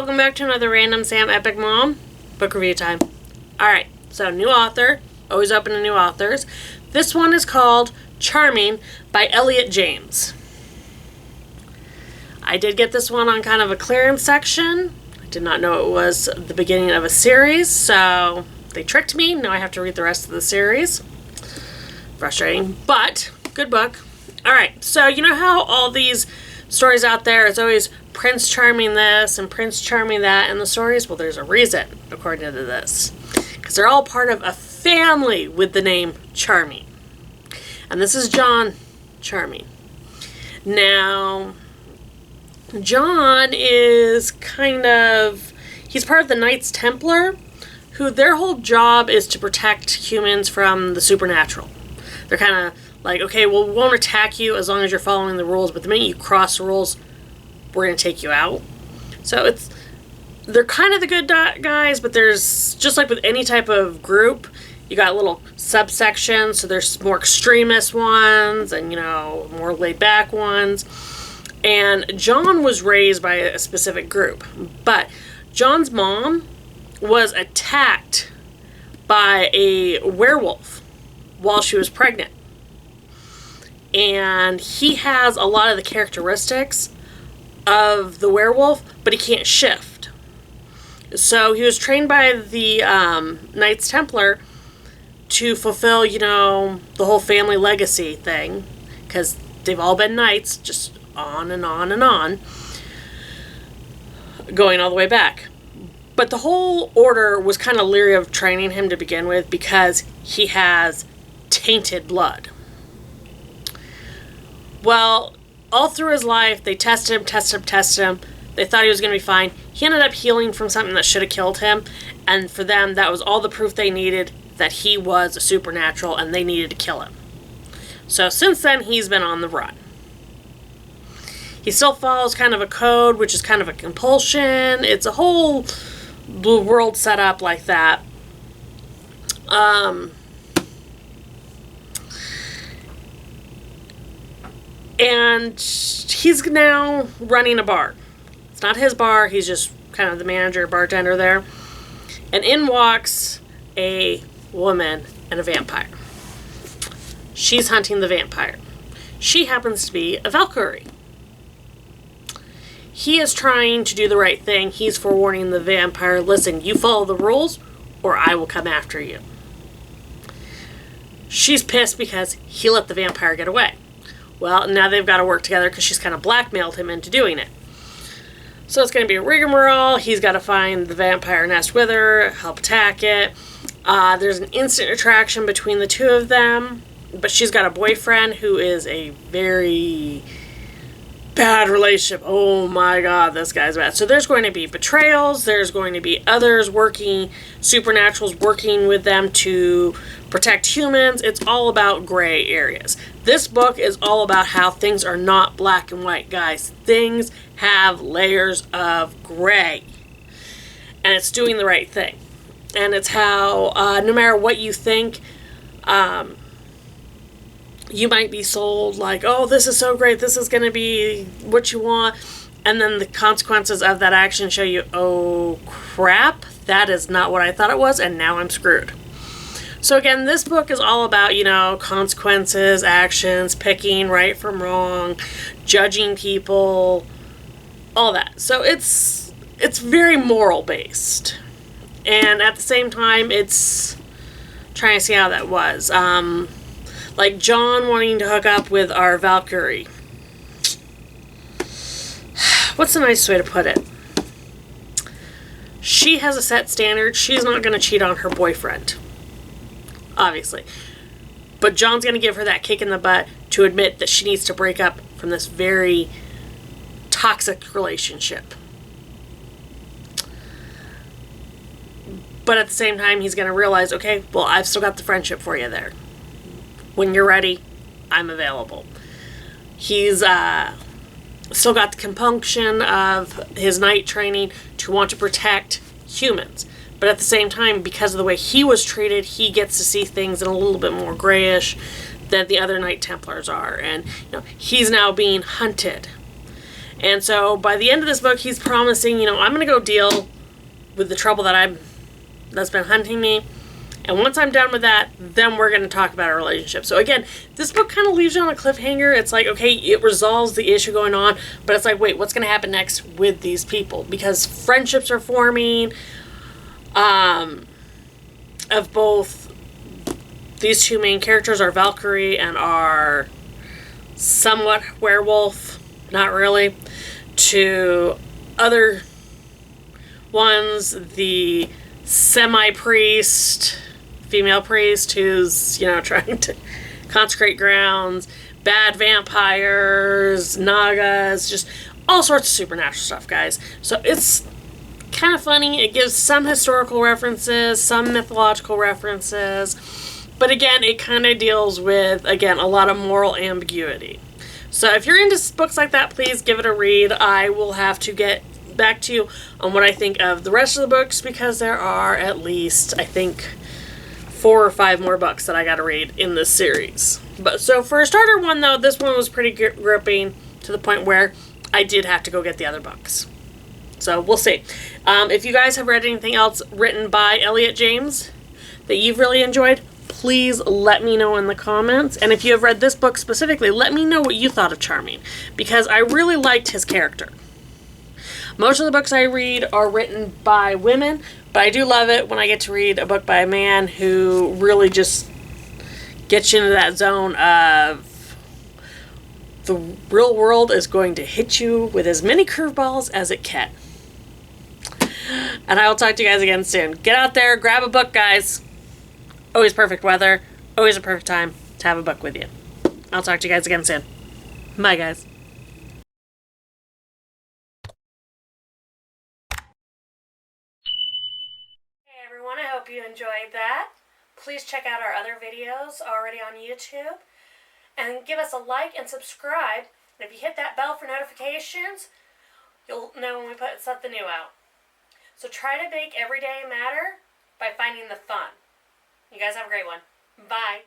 welcome back to another Random Sam Epic Mom book review time. Alright, so new author, always open to new authors. This one is called Charming by Elliot James. I did get this one on kind of a clearance section. I did not know it was the beginning of a series, so they tricked me. Now I have to read the rest of the series. Frustrating, but good book. Alright, so you know how all these stories out there, it's always Prince Charming this and Prince Charming that in the stories? Well, there's a reason, according to this. Because they're all part of a family with the name Charming. And this is John Charming. Now, John is he's part of the Knights Templar, who their whole job is to protect humans from the supernatural. They're kind of like, okay, well, we won't attack you as long as you're following the rules, but the minute you cross the rules, we're going to take you out. So they're kind of the good guys, but there's, just like with any type of group, you got little subsections, so there's more extremist ones and, more laid back ones. And John was raised by a specific group, but John's mom was attacked by a werewolf while she was pregnant. And he has a lot of the characteristics of the werewolf, but he can't shift. So he was trained by the Knights Templar to fulfill, the whole family legacy thing, because they've all been knights, just on and on and on, going all the way back. But the whole order was kind of leery of training him to begin with because he has tainted blood. Well, all through his life, they tested him. They thought he was going to be fine. He ended up healing from something that should have killed him. And for them, that was all the proof they needed that he was a supernatural and they needed to kill him. So since then, he's been on the run. He still follows kind of a code, which is kind of a compulsion. It's a whole world set up like that. And he's now running a bar. It's not his bar. He's just kind of the manager, bartender there. And in walks a woman and a vampire. She's hunting the vampire. She happens to be a Valkyrie. He is trying to do the right thing. He's forewarning the vampire, listen, you follow the rules or I will come after you. She's pissed because he let the vampire get away. Well, now they've got to work together because she's kind of blackmailed him into doing it. So it's going to be a rigmarole. He's got to find the vampire nest with her, help attack it. There's an instant attraction between the two of them, but she's got a boyfriend who is a very bad relationship. Oh my god, this guy's bad. So there's going to be betrayals. There's going to be others supernaturals working with them to protect humans. It's all about gray areas. This book is all about how things are not black and white, guys. Things have layers of gray. And it's doing the right thing. And it's how, no matter what you think, you might be sold like, oh, this is so great, this is going to be what you want. And then the consequences of that action show you, oh, crap, that is not what I thought it was, and now I'm screwed. So again, this book is all about, consequences, actions, picking right from wrong, judging people, all that. So it's very moral based. And at the same time, it's trying to see how that was. Like John wanting to hook up with our Valkyrie. What's the nicest way to put it? She has a set standard. She's not going to cheat on her boyfriend. Obviously. But John's going to give her that kick in the butt to admit that she needs to break up from this very toxic relationship. But at the same time, he's going to realize, okay, well, I've still got the friendship for you there. When you're ready, I'm available. He's still got the compunction of his knight training to want to protect humans. But at the same time, because of the way he was treated, he gets to see things in a little bit more grayish than the other Knight Templars are. And he's now being hunted. And so by the end of this book, he's promising, I'm going to go deal with the trouble that's been hunting me. And once I'm done with that, then we're going to talk about our relationship. So again, this book kind of leaves you on a cliffhanger. It's like, okay, it resolves the issue going on, but it's like, wait, what's going to happen next with these people? Because friendships are forming of both these two main characters, are Valkyrie and our somewhat werewolf, not really, to other ones, the semi-priest, female priest who's, trying to consecrate grounds, bad vampires, nagas, just all sorts of supernatural stuff, guys. So it's kind of funny. It gives some historical references, some mythological references, but again, it kind of deals with, again, a lot of moral ambiguity. So if you're into books like that, please give it a read. I will have to get back to you on what I think of the rest of the books, because there are at least, I think, 4 or 5 more books that I got to read in this series. But so for a starter one, though, this one was pretty gripping to the point where I did have to go get the other books. So we'll see. If you guys have read anything else written by Elliot James that you've really enjoyed, please let me know in the comments. And if you have read this book specifically, let me know what you thought of Charming, because I really liked his character. Most of the books I read are written by women, but I do love it when I get to read a book by a man who really just gets you into that zone of the real world is going to hit you with as many curveballs as it can. And I will talk to you guys again soon. Get out there, grab a book, guys. Always perfect weather, always a perfect time to have a book with you. I'll talk to you guys again soon. Bye, guys. I hope you enjoyed that. Please check out our other videos already on YouTube, and give us a like and subscribe. And if you hit that bell for notifications, you'll know when we put something new out. So try to make every day matter by finding the fun. You guys have a great one. Bye.